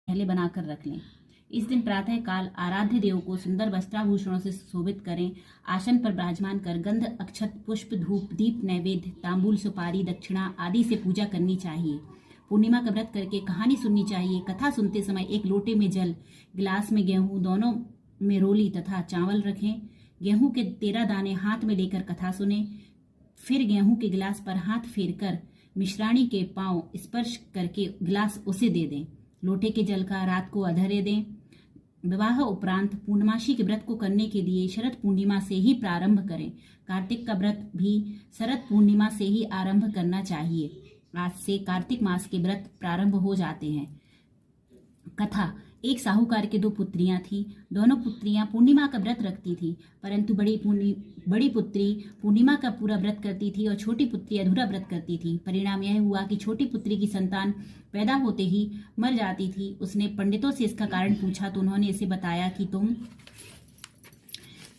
पहले बनाकर रख लें। इस दिन प्रातः काल आराध्य देव को सुंदर वस्त्राभूषणों से सुशोभित करें। आसन पर विराजमान कर गंध, अक्षत, पुष्प, धूप, दीप, नैवेद्य, तांबूल, सुपारी, दक्षिणा आदि से पूजा करनी चाहिए। पूर्णिमा का व्रत करके कहानी सुननी चाहिए। कथा सुनते समय एक लोटे में जल, गिलास में गेहूं, दोनों में रोली तथा चावल रखें। गेहूं के 13 दाने हाथ में लेकर कथा सुने। फिर गेहूं के गिलास पर हाथ फेरकर मिश्राणी के पांव स्पर्श करके गिलास उसे दे दें। लोटे के जल का रात को अधर्य दें। विवाह उपरांत पूर्णमासी के व्रत को करने के लिए शरद पूर्णिमा से ही प्रारंभ करें। कार्तिक का व्रत भी शरद पूर्णिमा से ही आरंभ करना चाहिए। आज से कार्तिक मास के व्रत प्रारंभ हो जाते हैं। कथा। एक साहूकार के 2 पुत्रियां थीं। दोनों पुत्रियां पूर्णिमा का व्रत रखती थीं, परंतु बड़ी पुत्री पूर्णिमा का पूरा व्रत करती थी और छोटी पुत्री अधूरा व्रत करती थी। परिणाम यह हुआ कि छोटी पुत्री की संतान पैदा होते ही मर जाती थी। उसने पंडितों से इसका कारण पूछा तो उन्होंने इसे बताया कि तुम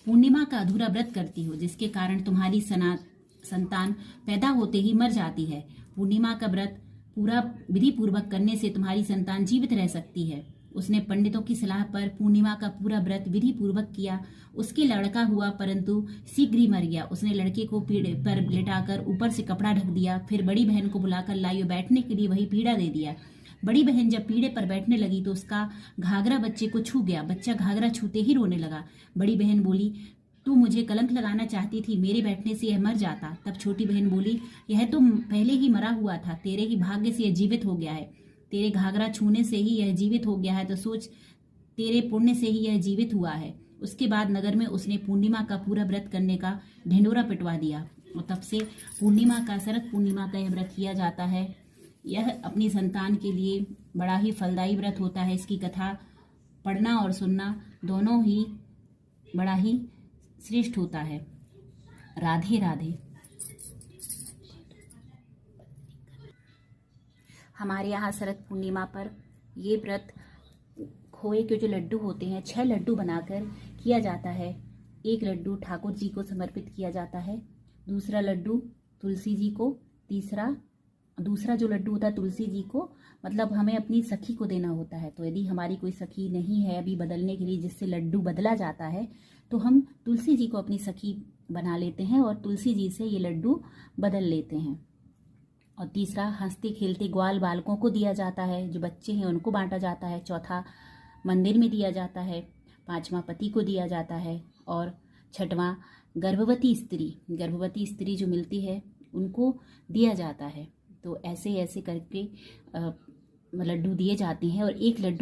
पूर्णिमा का अधूरा व्रत करती हो, जिसके कारण तुम्हारी संतान पैदा होते ही मर जाती है। पूर्णिमा का व्रत पूरा विधि पूर्वक करने से तुम्हारी संतान जीवित रह सकती है। उसने पंडितों की सलाह पर पूर्णिमा का पूरा व्रत विधि पूर्वक किया। उसके लड़का हुआ, परंतु शीघ्र ही मर गया। उसने लड़के को पीढ़े पर लिटाकर ऊपर से कपड़ा ढक दिया। फिर बड़ी बहन को बुलाकर लाई और बैठने के लिए वही पीढ़ा दे दिया। बड़ी बहन जब पीढ़े पर बैठने लगी तो उसका घाघरा बच्चे को छू गया। बच्चा घाघरा छूते ही रोने लगा। बड़ी बहन बोली, तू मुझे कलंक लगाना चाहती थी, मेरे बैठने से यह मर जाता। तब छोटी बहन बोली, यह तो पहले ही मरा हुआ था, तेरे ही भाग्य से यह जीवित हो गया है। तेरे घाघरा छूने से ही यह जीवित हो गया है, तो सोच तेरे पुण्य से ही यह जीवित हुआ है। उसके बाद नगर में उसने पूर्णिमा का पूरा व्रत करने का ढिंडोरा पिटवा दिया और तब से पूर्णिमा का, शरद पूर्णिमा का यह व्रत किया जाता है। यह अपनी संतान के लिए बड़ा ही फलदायी व्रत होता है। इसकी कथा पढ़ना और सुनना दोनों ही बड़ा ही श्रेष्ठ होता है। राधे राधे। हमारे यहाँ शरद पूर्णिमा पर ये व्रत खोए के जो लड्डू होते हैं 6 लड्डू बनाकर किया जाता है। एक लड्डू ठाकुर जी को समर्पित किया जाता है, दूसरा लड्डू तुलसी जी को, दूसरा जो लड्डू होता है तुलसी जी को मतलब हमें अपनी सखी को देना होता है। तो यदि हमारी कोई सखी नहीं है अभी बदलने के लिए जिससे लड्डू बदला जाता है तो हम तुलसी जी को अपनी सखी बना लेते हैं और तुलसी जी से ये लड्डू बदल लेते हैं। और तीसरा हंसते खेलते ग्वाल बालकों को दिया जाता है, जो बच्चे हैं उनको बांटा जाता है। चौथा मंदिर में दिया जाता है। 5वां पति को दिया जाता है और 6वां गर्भवती स्त्री जो मिलती है उनको दिया जाता है। तो ऐसे ऐसे करके लड्डू दिए जाते हैं और एक लड्डू